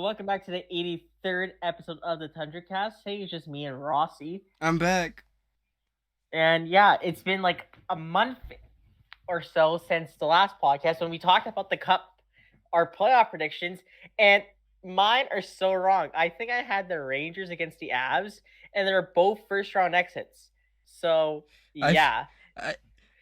welcome back to the 83rd episode of the Tundra cast. Hey, it's just me and Rossi. I'm back. And yeah, it's been like a month or so since the last podcast when we talked about the Cup, our playoff predictions, and mine are so wrong. I think I had the Rangers against the Avs, and they're both first round exits. So, I, yeah.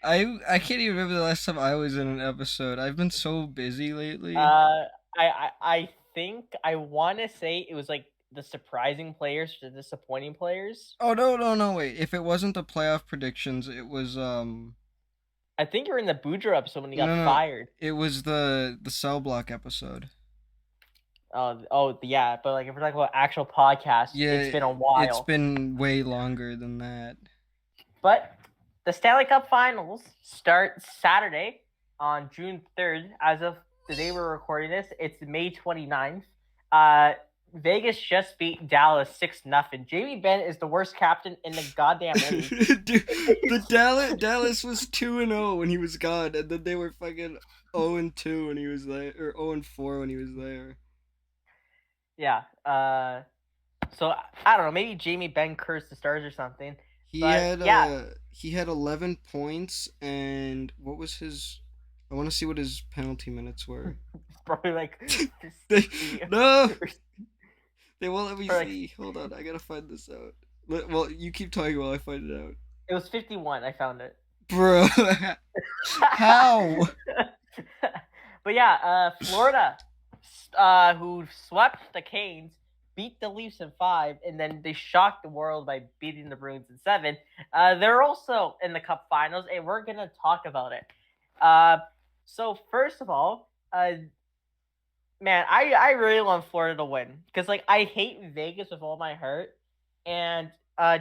I, I can't even remember the last time I was in an episode. I've been so busy lately. I think I want to say it was like the surprising players to the disappointing players. Oh no, wait. If it wasn't the playoff predictions, it was I think you were in the Boudreaux episode when he got no, fired. it was the cell block episode. Yeah, but like if we're talking about actual podcasts, it's Yeah, been a it's while. been way longer than that. But the Stanley Cup Finals start Saturday on June 3rd. As of the day we're recording this, it's May 29th. Vegas just beat Dallas 6-0. Jamie Benn is the worst captain in the goddamn league. Dude, the Dallas was 2-0 when he was gone, and then they were fucking 0-2 when he was there, or 0-4 when he was there. Yeah. So I don't know. Maybe Jamie Benn cursed the stars or something. He had 11 points, and what was his? I want to see what his penalty minutes were. It's probably like no, they won't let me see. Hold on, I gotta find this out. Well, you keep talking while I find it out. It was 51. I found it, bro. How? But yeah, Florida, who swept the Canes, beat the Leafs in 5, and then they shocked the world by beating the Bruins in 7. They're also in the Cup Finals, and we're gonna talk about it. So first of all, man, I really want Florida to win because like I hate Vegas with all my heart, and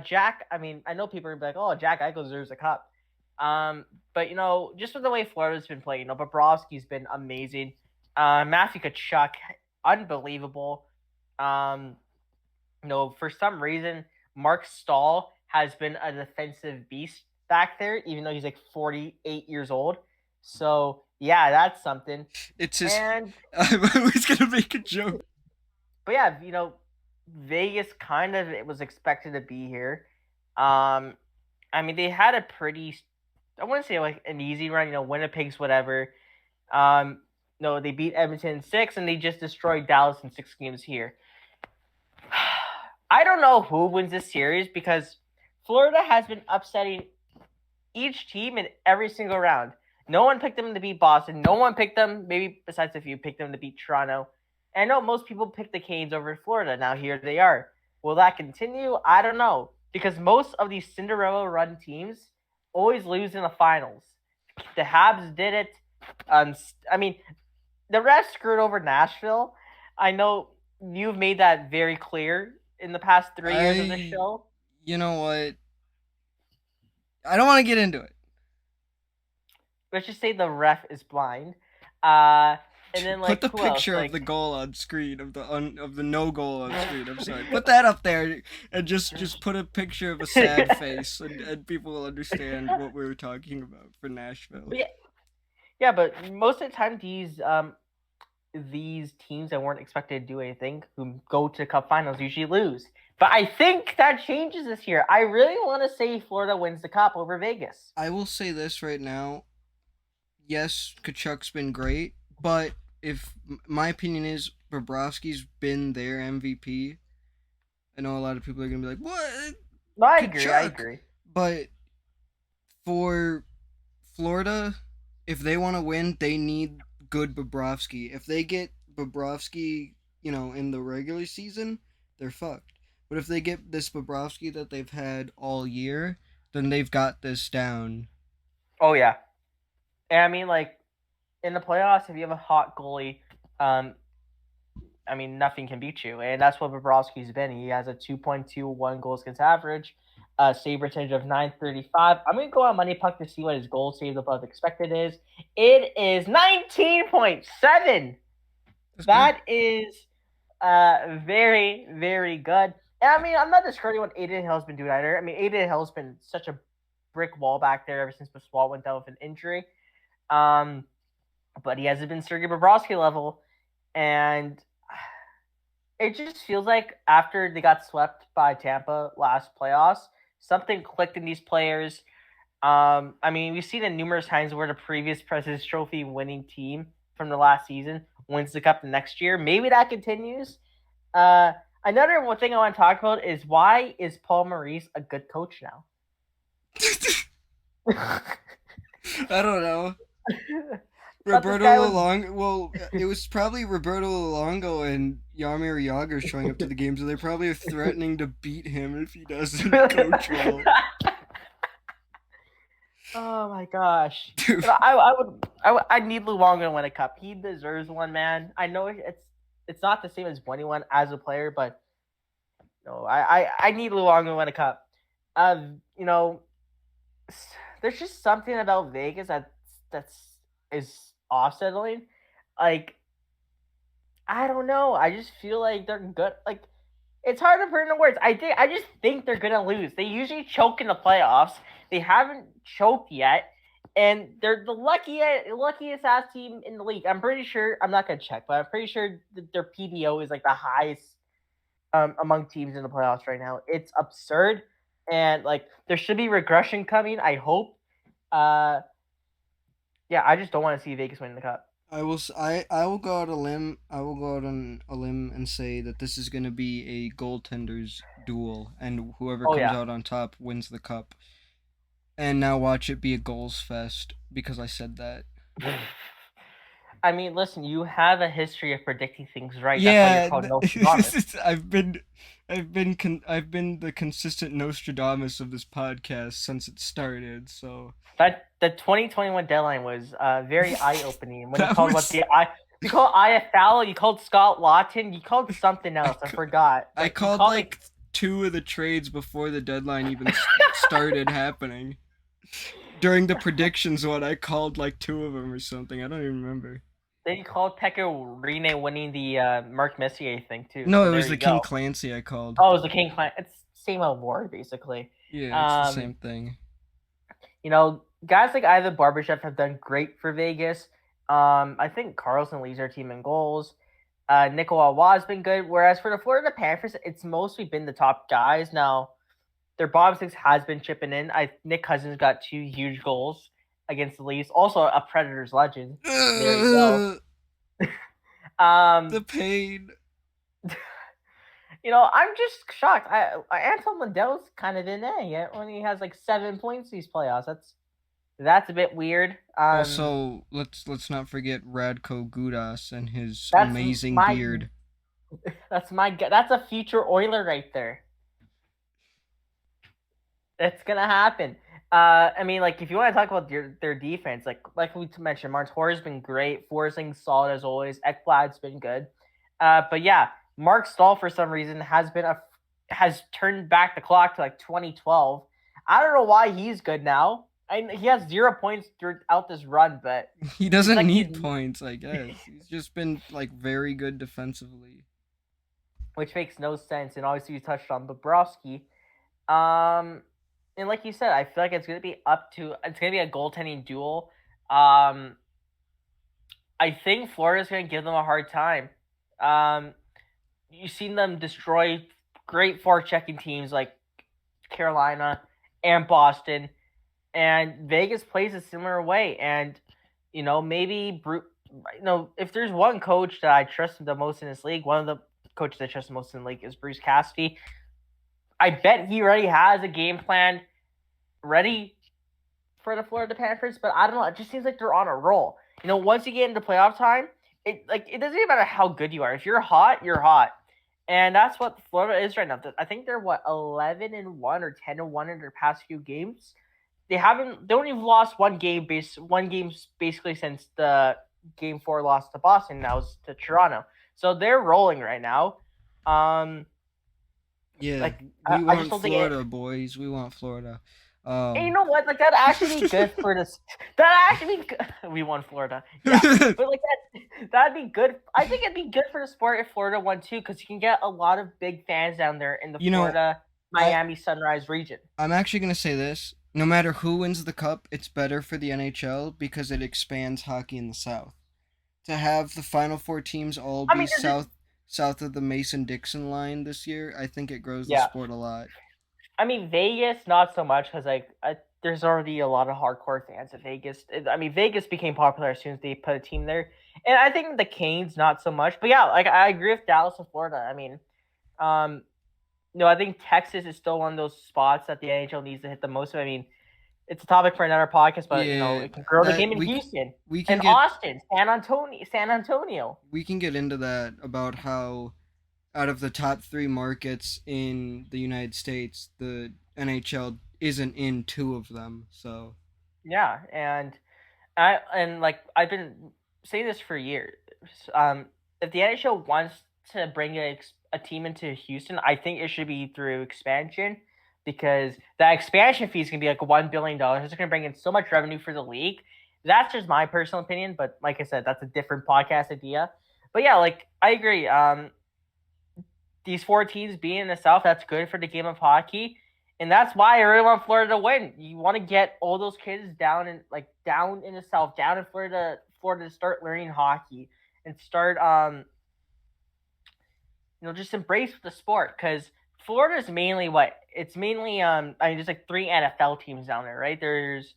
Jack. I mean, I know people are like, "Oh, Jack Eichel deserves a cup," but you know, just with the way Florida's been playing, you know, Bobrovsky's been amazing. Matthew Tkachuk, unbelievable. You know, for some reason, Mark Stahl has been a defensive beast back there, even though he's like 48 years old. So yeah, that's something. It's his. And I was gonna make a joke. but yeah, you know, Vegas kind of it was expected to be here. I mean, they had a pretty, I wouldn't say like an easy run. You know, Winnipeg's whatever. No, they beat Edmonton in 6, and they just destroyed Dallas in 6 games here. I don't know who wins this series because Florida has been upsetting each team in every single round. No one picked them to beat Boston. No one picked them, maybe besides a few, picked them to beat Toronto. And I know most people picked the Canes over Florida. Now here they are. Will that continue? I don't know. Because most of these Cinderella run teams always lose in the finals. The Habs did it. I mean, the refs screwed over Nashville. I know you've made that very clear in the past 3 years of the show. You know what? I don't want to get into it. Let's just say the ref is blind. And then like put the picture of the goal on screen of the no goal on screen. I'm sorry. Put that up there and just put a picture of a sad face and people will understand what we were talking about for Nashville. Yeah, but most of the time these teams that weren't expected to do anything who go to Cup Finals usually lose. But I think that changes this year. I really want to say Florida wins the Cup over Vegas. I will say this right now. Yes, Tkachuk's been great, but if my opinion is Bobrovsky's been their MVP, I know a lot of people are gonna be like, "What?" I agree. But for Florida, if they want to win, they need good Bobrovsky. If they get Bobrovsky, you know, in the regular season, they're fucked. But if they get this Bobrovsky that they've had all year, then they've got this down. Oh yeah, and I mean like in the playoffs, if you have a hot goalie, I mean nothing can beat you, and that's what Bobrovsky's been. He has a 2.21 goals against average, save percentage of .935. I'm gonna go on Money Puck to see what his goal save above expected is. It is 19.7. That is very, very good. And I mean, I'm not discrediting what Adrian Hill's been doing either. I mean, Adrian Hill's been such a brick wall back there ever since Pasquale went down with an injury. But he hasn't been Sergei Bobrovsky level. And it just feels like after they got swept by Tampa last playoffs, something clicked in these players. I mean, we've seen it numerous times where the previous President's Trophy winning team from the last season wins the cup the next year. Maybe that continues. Uh, Another one thing I want to talk about is why is Paul Maurice a good coach now? I don't know. Thought this Roberto guy was. Luongo. Well, it was probably Roberto Luongo and Yarmir Yager showing up to the games, so they're probably threatening to beat him if he doesn't coach well. Oh my gosh! Dude, I need Luongo to win a cup. He deserves one, man. I know it's not the same as winning one as a player, but no, I need Luongo to win a cup. You know, there's just something about Vegas that's is off-settling. Like I don't know. I just feel like they're good. Like it's hard to put into words. I just think they're gonna lose. They usually choke in the playoffs. They haven't choked yet, and they're the luckiest ass team in the league. I'm pretty sure. I'm not gonna check, but I'm pretty sure that their PDO is like the highest among teams in the playoffs right now. It's absurd, and like there should be regression coming. I hope. Uh, yeah, I just don't want to see Vegas win the cup. I will go out a limb. I will go out on a limb and say that this is going to be a goaltenders duel, and whoever Oh comes yeah. out on top wins the cup. And now watch it be a goals fest because I said that. I mean, listen, you have a history of predicting things right. That's why you're Yeah, called Nostradamus. I've been the consistent Nostradamus of this podcast since it started. So That the 2021 deadline was very eye opening when you that called what was the I you called IFL, you called Scott Lawton, you called something I else. I ca- forgot, I but you called called like like two of the trades before the deadline even started happening. During the predictions one, I called like two of them or something. I don't even remember. then you called Pekka Rinne winning the Mark Messier thing too. No, So it there was the you King go. Clancy I called. Oh, it was the King Clan. It's same award basically. Yeah, it's the Um, same thing. Guys like Ivan Barbashev have done great for Vegas. I think Carlson leads their team in goals. Nicola Waugh has been good. Whereas for the Florida Panthers, it's mostly been the top guys. Now, their bottom six has been chipping in. Nick Cousins got two huge goals against the Leafs. Also, a Predators legend. There you go. The Um, pain. I'm just shocked. Anton Lundell's kind of in A yet when he has like 7 points these playoffs. That's a bit weird. Also, let's not forget Radko Gudas and his That's amazing my beard. that's a future Oiler right there. It's gonna happen. I mean, like if you want to talk about their defense, like we mentioned, Montour's been great. Forsing's solid as always. Ekblad's been good. But yeah, Mark Stahl for some reason has turned back the clock to like 2012. I don't know why he's good now. He has 0 points throughout this run, but He he's doesn't like he's need points, I guess. He's just been like very good defensively. which makes no sense. And obviously, you touched on Bobrovsky. Um, and like you said, I feel like it's gonna be a goaltending duel. Um, I think Florida's gonna give them a hard time. Um, you've seen them destroy great forechecking teams like Carolina and Boston, and Vegas plays a similar way. And maybe if there's one coach that I trust the most in this league, one of the coaches I trust the most in the league is Bruce Cassidy. I bet he already has a game plan ready for the Florida Panthers, but I don't know. It just seems like they're on a roll. Once you get into playoff time, it doesn't even matter how good you are. If you're hot, you're hot, and that's what Florida is right now. I think they're 11-1 or 10-1 in their past few games. They only lost one game basically since the game 4 loss to Boston. That was to Toronto. So they're rolling right now. Um, Yeah, like we I just want don't think it. Florida, boys. We want Florida. And you Um know what? Like that actually be good for this. That actually be we won Florida, yeah. But like that'd be good. I think it'd be good for the sport if Florida won too, because you can get a lot of big fans down there in the you know, Florida, I Miami, Sunrise region. I'm actually going to say this. No matter who wins the cup, it's better for the NHL because it expands hockey in the South. To have the final four teams all I be mean, south of the Mason-Dixon line this year, I think it grows the Yeah, sport a lot. I mean Vegas not so much because there's already a lot of hardcore fans at Vegas. I mean Vegas became popular as soon as they put a team there, and I think the Canes not so much. But yeah, like I agree with Dallas and Florida. I mean, um, no, I think Texas is still one of those spots that the NHL needs to hit the most. I mean, it's a topic for another podcast, but Yeah, it can grow the that game in Houston we can and get Austin, San Antonio. we can get into that about how out of the top three markets in the United States, the NHL isn't in two of them. So Yeah, and like I've been saying this for years. If the NHL wants to bring a team into Houston, I think it should be through expansion because that expansion fee is gonna be like $1 billion. It's gonna bring in so much revenue for the league. That's just my personal opinion, but like I said, that's a different podcast idea. But yeah, like I agree. These four teams being in the South, that's good for the game of hockey. And that's why I really want Florida to win. You want to get all those kids down in the South, down in Florida to start learning hockey and start just embrace the sport because Florida is mainly what it's mainly I mean there's like three NFL teams down there, right? There's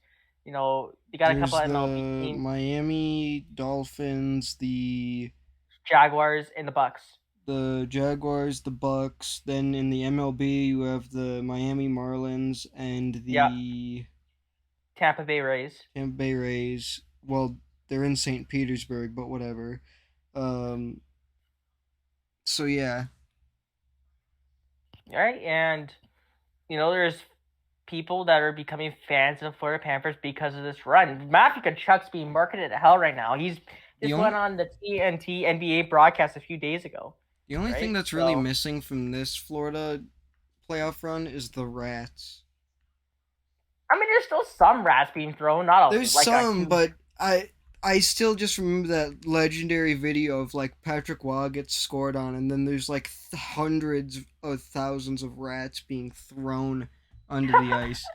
you got a couple there's of MLB the teams, Miami Dolphins, Jaguars and the Bucks. the Jaguars, the Bucks. Then in the MLB, you have the Miami Marlins and Yeah, the Tampa Bay Rays. Tampa Bay Rays. Well, they're in St. Petersburg, but whatever. Um, so yeah, All right, and there's people that are becoming fans of the Florida Panthers because of this run. Matthew Kachuk's being marketed to hell right now. He's the just went only on the TNT NBA broadcast a few days ago, the only thing right? that's really So missing from this Florida playoff run is the rats. I mean, there's still some rats being thrown, not There's like a some, huge. but I still just remember that legendary video of like Patrick Waugh gets scored on, and then there's like hundreds of thousands of rats being thrown onto the ice.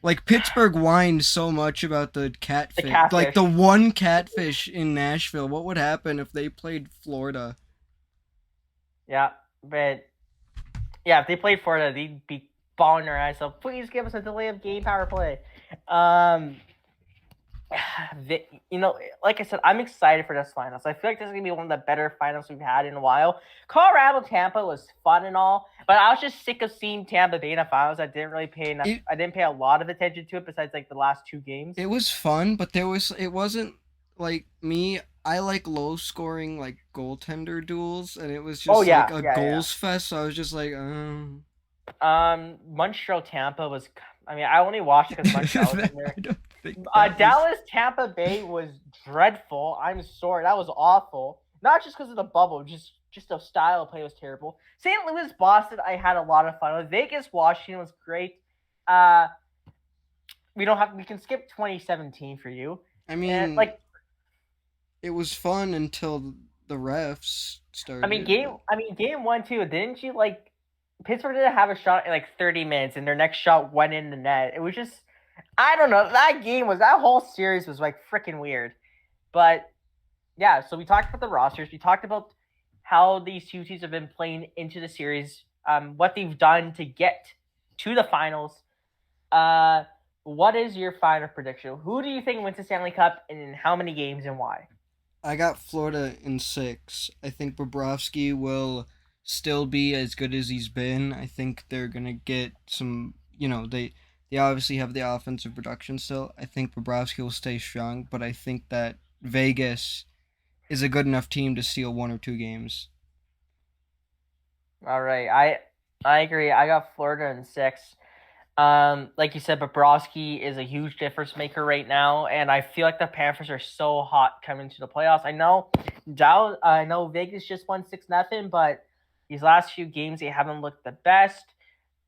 Like Pittsburgh whined so much about the The catfish, like catfish. the one catfish in Nashville. What would happen if they played Florida? Yeah, but yeah, if they played Florida, they'd be balling their eyes. So please give us a delay of game power play. Um, like I said, I'm excited for this finals. I feel like this is gonna be one of the better finals we've had in a while. Colorado Tampa was fun and all, but I was just sick of seeing Tampa Bay in the finals. I didn't really pay enough. It I didn't pay a lot of attention to it besides like the last two games. it was fun, but it wasn't like me. I like low scoring like goaltender duels, and it was Oh just like yeah, a yeah. goals fest. So I was just like, Montreal Tampa was. I mean, I only watched it because Montreal was in there. I don't think that was. Dallas Tampa Bay was dreadful. I'm sorry, that was awful. Not just because of the bubble, just the style of play was terrible. St. Louis Boston, I had a lot of fun with. Vegas Washington was great. Uh, we can skip 2017 for you. I And mean, it was fun until the refs started. But game one too. Didn't you like Pittsburgh didn't have a shot in like 30 minutes, and their next shot went in the net. It was just I don't know. That whole series was like freaking weird. But yeah, so we talked about the rosters. We talked about how these two teams have been playing into the series, what they've done to get to the finals. Uh, what is your final prediction? Who do you think wins the Stanley Cup, and in how many games, and why? I got Florida in 6. I think Bobrovsky will still be as good as he's been. I think they're gonna get some. They obviously have the offensive production still. I think Bobrovsky will stay strong, but I think that Vegas is a good enough team to steal 1 or 2 games. All right, I agree. I got Florida in 6. Like you said, Bobrovsky is a huge difference maker right now, and I feel like the Panthers are so hot coming to the playoffs. I know Vegas just won 6-0, but these last few games they haven't looked the best.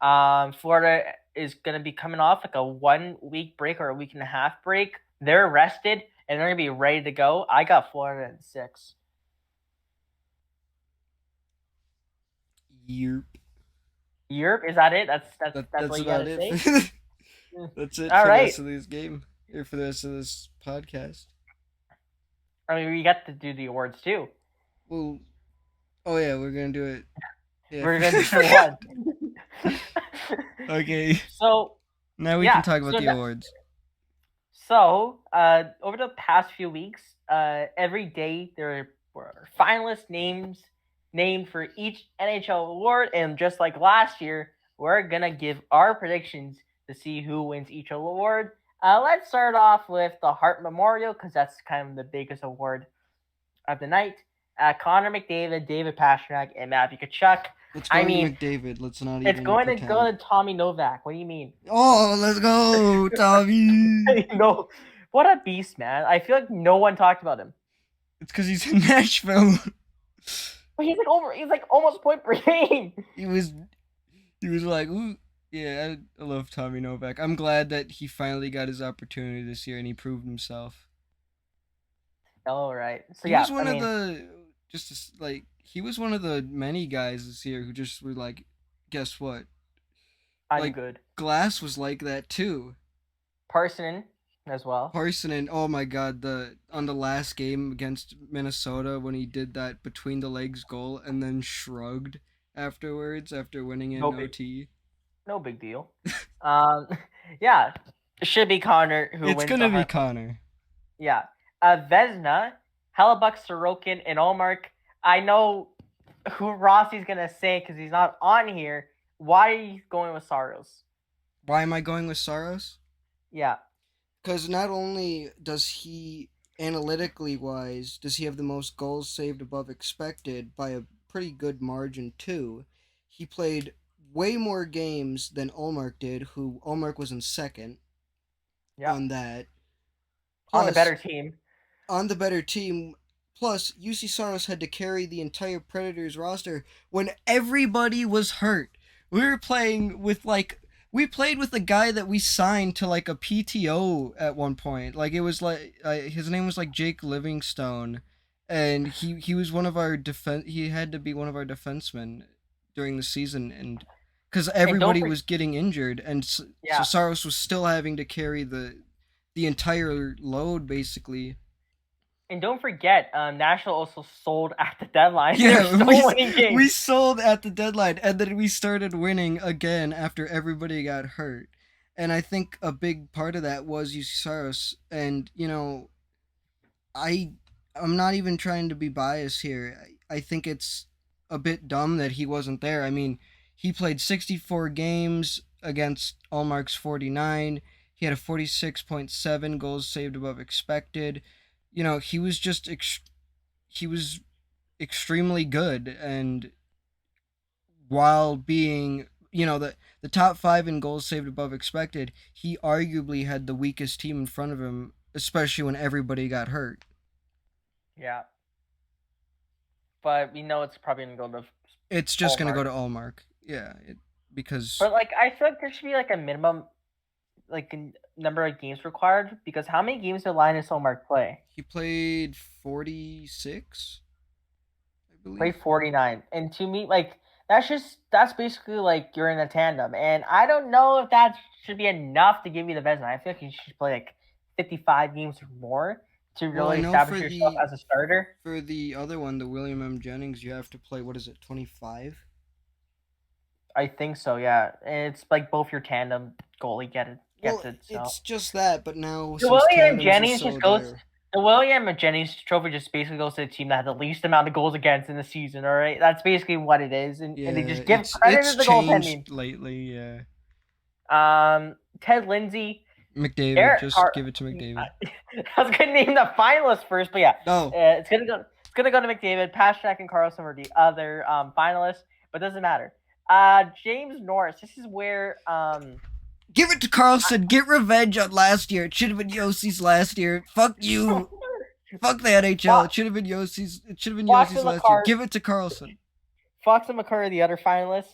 Florida is gonna be coming off like a 1 week break or a week and a half break. They're rested and they're gonna be ready to go. I got Florida in 6. Yerp. Europe, is that it? That's all That's you about gotta it. say. That's it All for the rest right. of this game. Or for the rest of this podcast. I mean, we got to do the awards too. Well, Oh yeah, we're gonna do it. Yeah. We're gonna do one. Okay. So Now we can yeah, talk about the awards. over the past few weeks, every day there were finalist names named for each NHL award, and just like last year, we're gonna give our predictions to see who wins each award. Let's start off with the Hart Memorial because that's kind of the biggest award of the night. Connor McDavid, David Pastrnak, and Matthew Tkachuk. Let's I go to mean, McDavid. Let's not it's even going to go pretend. to Tommy Novak. What do you mean? Oh, let's go, Tommy. No, what a beast, man! I feel like no one talked about him. It's because he's in Nashville. But he's like over. He's like almost point per game. He was like, ooh, yeah, I love Tommy Novak. I'm glad that he finally got his opportunity this year and he proved himself. All right. So He yeah, was one of the he was one of the many guys this year who just were like, guess what? I'm Like good. Glass was like that too. Parsonen as well. Parsonen, oh my god, on the last game against Minnesota when he did that between the legs goal and then shrugged afterwards after winning in OT. No big deal. Yeah, it should be Connor who it's wins. It's gonna be Connor. Yeah, Vezina, Hellebuck, Sorokin, and Olmark. I know who Rossi's gonna say because he's not on here. Why are you going with Saros? Why am I going with Saros? Yeah. Because not only does he, analytically wise, does he have the most goals saved above expected by a pretty good margin too, he played way more games than Olmark did, who Olmark was in second on that. Plus, on the better team. On the better team. Plus, UC Saros had to carry the entire Predators roster when everybody was hurt. We were playing with we played with a guy that we signed to like a PTO at one point. Like it was like his name was like Jake Livingstone, and he was one of our he had to be one of our defensemen during the season, and because everybody was getting injured, and so Saros was still having to carry the entire load basically. And don't forget, Nashville also sold at the deadline. Yeah, we sold at the deadline, and then we started winning again after everybody got hurt. And I think a big part of that was UC Saros. And, I'm not even trying to be biased here. I think it's a bit dumb that he wasn't there. I mean, he played 64 games against Allmark's 49. He had a 46.7 goals saved above expected. He was just he was extremely good, and while being the top 5 in goals saved above expected, he arguably had the weakest team in front of him, especially when everybody got hurt. Yeah, but it's probably gonna go to. It's just gonna go to Allmark, yeah, because. But I feel like there should be a minimum. A number of games required, because how many games did Linus Ullmark play? He played 46, I believe. Played 49, and to me, that's basically you're in a tandem, and I don't know if that should be enough to give you the Vezina. I feel like you should play 55 games or more to really establish yourself as a starter. For the other one, the William M. Jennings, you have to play 25. I think so, yeah. And it's both your tandem goalie gets it. So. It's just that, but now the William Jennings just goes. The William Jennings trophy just basically goes to the team that had the least amount of goals against in the season. All right, that's basically what it is, and they just give credit to the goaltending lately. Yeah. Ted Lindsay, McDavid, give it to McDavid. I was gonna name the finalists first, but yeah, no, it's gonna go to McDavid. Pastrnak and Carlson were the other finalists, but it doesn't matter. James Norris. This is where give it to Carlson. Get revenge on last year. It should have been Yossi's last year. Fuck you. Fuck the NHL. It should have been Yossi's. It should have been Yossi's last year. Give it to Carlson. Fox and McCarr are the other finalists.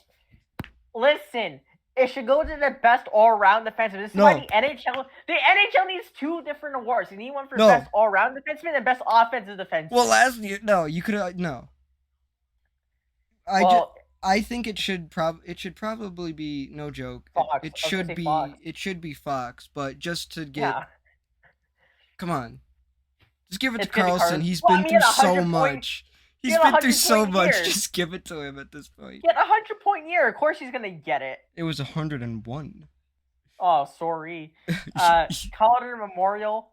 Listen, it should go to the best all-around defenseman. This is why the NHL needs 2 different awards. You need one for best all-around defenseman and best offensive defenseman. Well, last year, you could have no. I think it should probably be, no joke. Fox. It should be Fox, but just to get come on. Just give it to Carlson. He's been through so much. He He's had a been through 100 so point much. year. Just give it to him at this point. He had a 100 point year. Of course he's gonna get it. It was 101. Oh, sorry. Calder Memorial,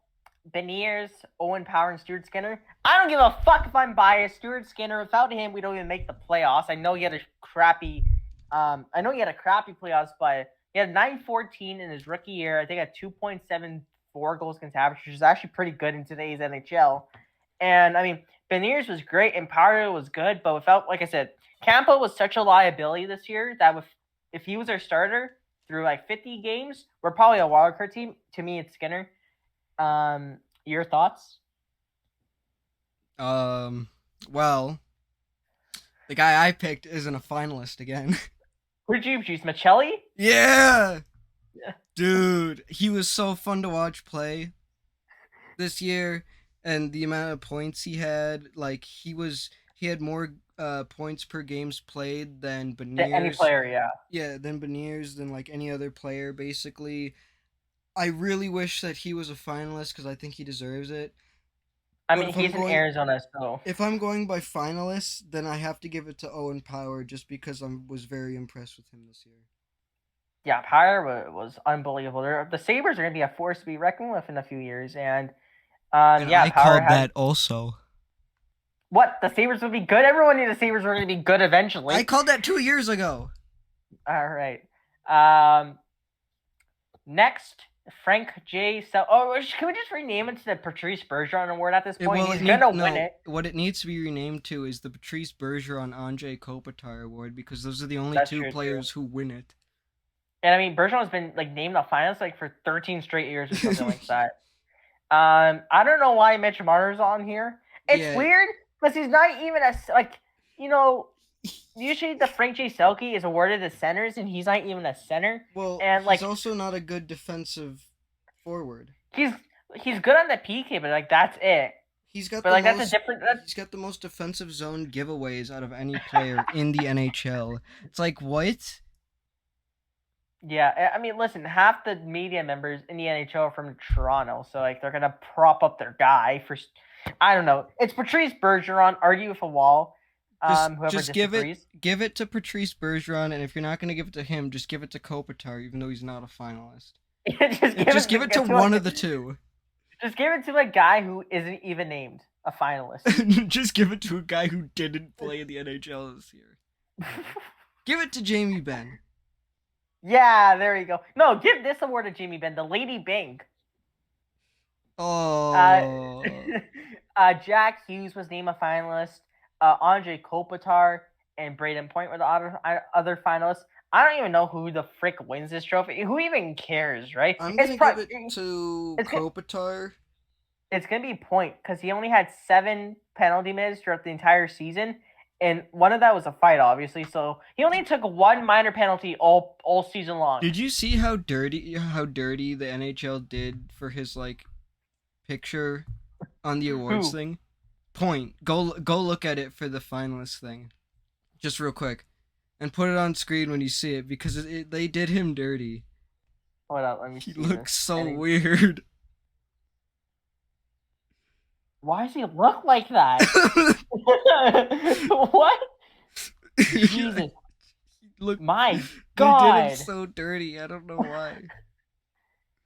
Beniers, Owen Power, and Stuart Skinner. I don't give a fuck if I'm biased. Stuart Skinner, without him, we don't even make the playoffs. I know he had a crappy playoffs, but he had 914 in his rookie year. I think at 2.74 goals against average, which is actually pretty good in today's NHL. And I mean, Beniers was great and Power was good, but without, like I said, Campo was such a liability this year that if he was our starter through like 50 games, we're probably a wildcard team. To me, it's Skinner. Your thoughts? Well, the guy I picked isn't a finalist again. Who did you choose? Michelli? Yeah! Yeah. Dude, he was so fun to watch play this year, and the amount of points he had, like, he had more points per games played than Beniers. Any player, yeah. Yeah, than Beniers, than like any other player, basically. I really wish that he was a finalist because I think he deserves it. I But mean, if he's in Arizona, so. If I'm going by finalists, then I have to give it to Owen Power just because I was very impressed with him this year. Yeah, Power was unbelievable. The Sabres are going to be a force to be reckoned with in a few years, and yeah, I Power called that also. What? The Sabres would be good? Everyone knew the Sabres were going to be good eventually. I called that 2 years ago. All right. Next, Frank J. Can we just rename it to the Patrice Bergeron Award at this point? He's going to win it. What it needs to be renamed to is the Patrice Bergeron Andrei Kopitar Award because those are the only two players who win it. And I mean, Bergeron's been like named a finalist like for 13 straight years or something like that. I don't know why Mitch Marner's on here. It's weird because he's not even usually the Frank J. Selke is awarded to centers, and he's not even a center. Well, and he's also not a good defensive forward. He's good on the PK, but like that's it. He's got He's got the most defensive zone giveaways out of any player in the NHL. It's like what? Yeah, I mean, listen, half the media members in the NHL are from Toronto, so like they're gonna prop up their guy for. I don't know. It's Patrice Bergeron. Argue with a wall. Just give it to Patrice Bergeron, and if you're not gonna give it to him, just give it to Kopitar, even though he's not a finalist. just give it to one of the two. Just give it to a guy who isn't even named a finalist. Just give it to a guy who didn't play in the NHL this year. Give it to Jamie Benn. Yeah, there you go. No, give this award to Jamie Benn, the Lady Bing. Oh. Jack Hughes was named a finalist. Andrei Kopitar and Braden Point were the other finalists. I don't even know who the frick wins this trophy. Who even cares, right? I'm going to give it to Kopitar. It's going to be Point because he only had 7 penalty minutes throughout the entire season. And one of that was a fight, obviously. So he only took 1 minor penalty all season long. Did you see how dirty the NHL did for his picture on the awards thing? Point. Go look at it for the finalist thing, just real quick, and put it on screen when you see it because they did him dirty. Hold on, let me see. He looks so weird. Why does he look like that? What? Jesus. My God. They did him so dirty. I don't know why.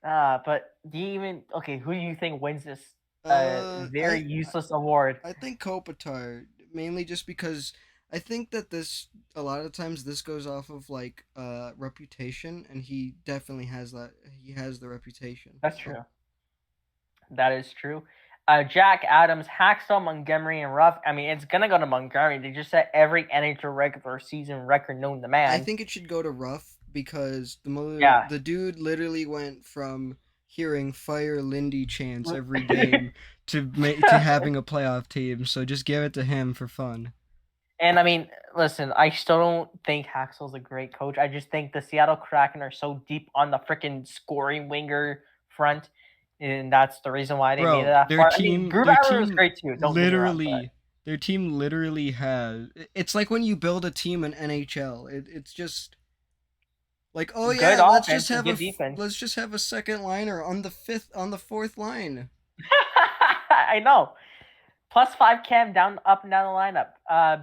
But do you who do you think wins this very useless award? I think Kopitar, mainly just because I think that a lot of times this goes off of reputation, and he definitely has that. He has the reputation. That's true. That is true. Jack Adams, Hacksaw, Montgomery, and Ruff. I mean, it's gonna go to Montgomery. They just set every NHL regular season record known to man. I think it should go to Ruff because the dude literally went from hearing "Fire Lindy" chants every game to having a playoff team. So just give it to him for fun. And I mean, listen, I still don't think Hacksaw's a great coach. I just think the Seattle Kraken are so deep on the freaking scoring winger front. And that's the reason why they made it that far. Grubauer was great too. Their team literally has. It's like when you build a team in NHL. It's just like, oh yeah, let's just have a second liner on the fourth line. I know. +5 Cam down up and down the lineup. Uh,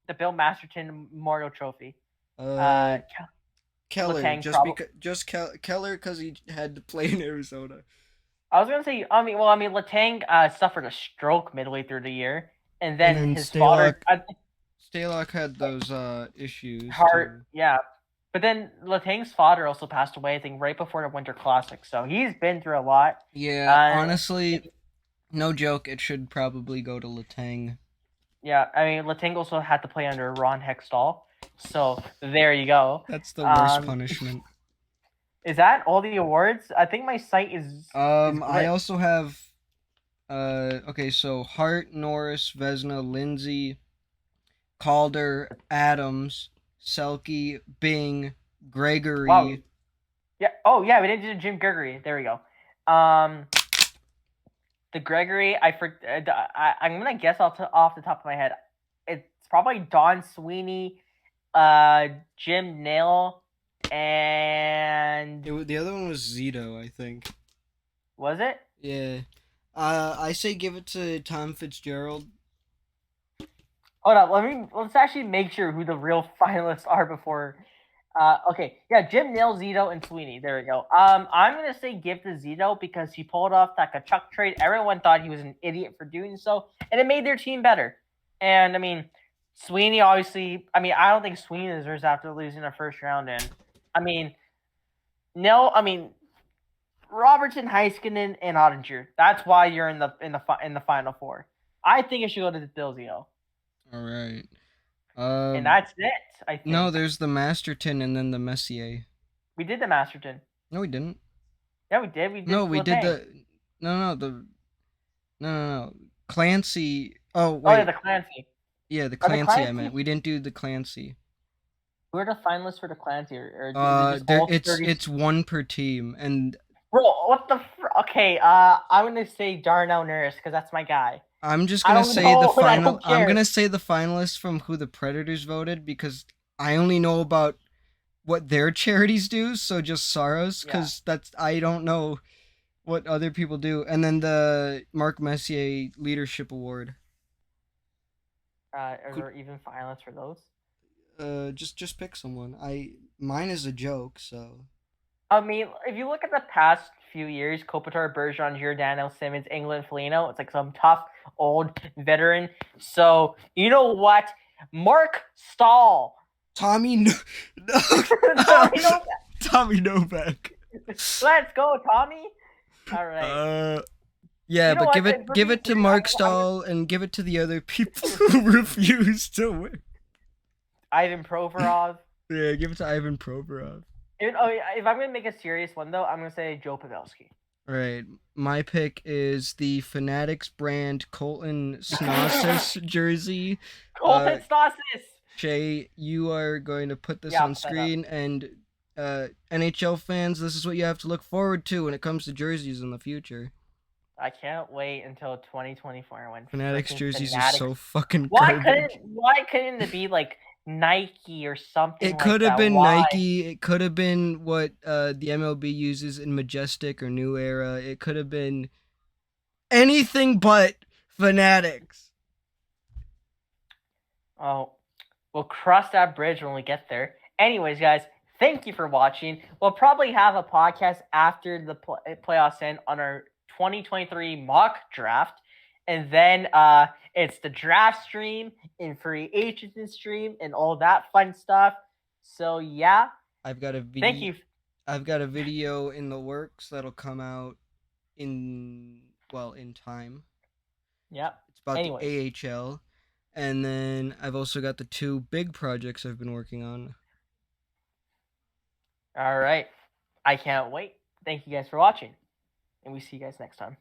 The Bill Masterton Memorial Trophy. uh, Keller, Letang probably. Keller because he had to play in Arizona. I was gonna say, Letang suffered a stroke midway through the year, and And then then his father, Stalock had those issues heart, too. yeah. But then Letang's father also passed away, I think, right before the Winter Classic. So he's been through a lot. Yeah, honestly, no joke. It should probably go to Letang. Yeah, I mean, Letang also had to play under Ron Hextall. So there you go. That's the worst punishment. Is that all the awards? I think my site is I glitched. also have okay, so Hart, Norris, Vesna, Lindsay, Calder, Adams, Selke, Bing, Gregory. Wow. Yeah. Oh, yeah. We didn't do Jim Gregory. There we go. The Gregory. I'm gonna guess off the top of my head. It's probably Don Sweeney, Jim Nail, and The other one was Zito, I think. was it? Yeah. I say give it to Tom Fitzgerald. Hold up. Let's actually make sure who the real finalists are before. Okay, yeah, Jim Nail, Zito, and Sweeney. There we go. I'm gonna say give to Zito because he pulled off that Kachuk trade. Everyone thought he was an idiot for doing so, and it made their team better. And I mean, Sweeney obviously. I mean, I don't think Sweeney deserves after losing the first round. And I mean, no, I mean, Robertson, Heiskanen, and Ottinger. That's why you're in the final four. I think it should go to Bill Zito. All right. And that's it. I think. No, there's the Masterton and then the Messier. We did the Masterton. No, we didn't. Yeah, we did. We did. No, we did the. No. Clancy. Oh wait. Oh yeah, the Clancy. Yeah, the Clancy. I meant we didn't do the Clancy. Who are the finalists for the Clancy? It's one per team, and bro, what the? Okay, I'm gonna say Darnell Nurse because that's my guy. I'm just gonna say the final. I'm gonna say the finalists from who the Predators voted because I only know about what their charities do. So just Saros, because I don't know what other people do. And then the Mark Messier Leadership Award. Are there even finalists for those? Just pick someone. Mine is a joke, so. I mean, if you look at the past few years, Kopitar, Bergeron, Giordano, Simmons, England, Foligno, it's like some tough old veteran. So you know what? Mark Stahl. Tommy Tommy Novak. Let's go, Tommy. All right. Yeah, you know but give it to Mark Stahl and give it to the other people who refuse to win. Ivan Provorov. Yeah, give it to Ivan Provorov. If I'm gonna make a serious one though, I'm gonna say Joe Pavelski. Right. My pick is the Fanatics brand Colton Snossis jersey. Colton Snossis. Shay, you are going to put this on screen, and NHL fans, this is what you have to look forward to when it comes to jerseys in the future. I can't wait until 2024 when Fanatics jerseys are so fucking garbage. Why couldn't it be like Nike or something? It could have been Nike. It could have been what the MLB uses in Majestic or New Era. It could have been anything but Fanatics. Oh, we'll cross that bridge when we get there. Anyways, guys, thank you for watching. We'll probably have a podcast after the playoffs end on our 2023 mock draft. And then it's the draft stream and free agent stream and all that fun stuff. So yeah, I've got a video. Thank you. I've got a video in the works that'll come out in time. Yeah. It's about the AHL. And then I've also got the 2 big projects I've been working on. All right. I can't wait. Thank you guys for watching. And we see you guys next time.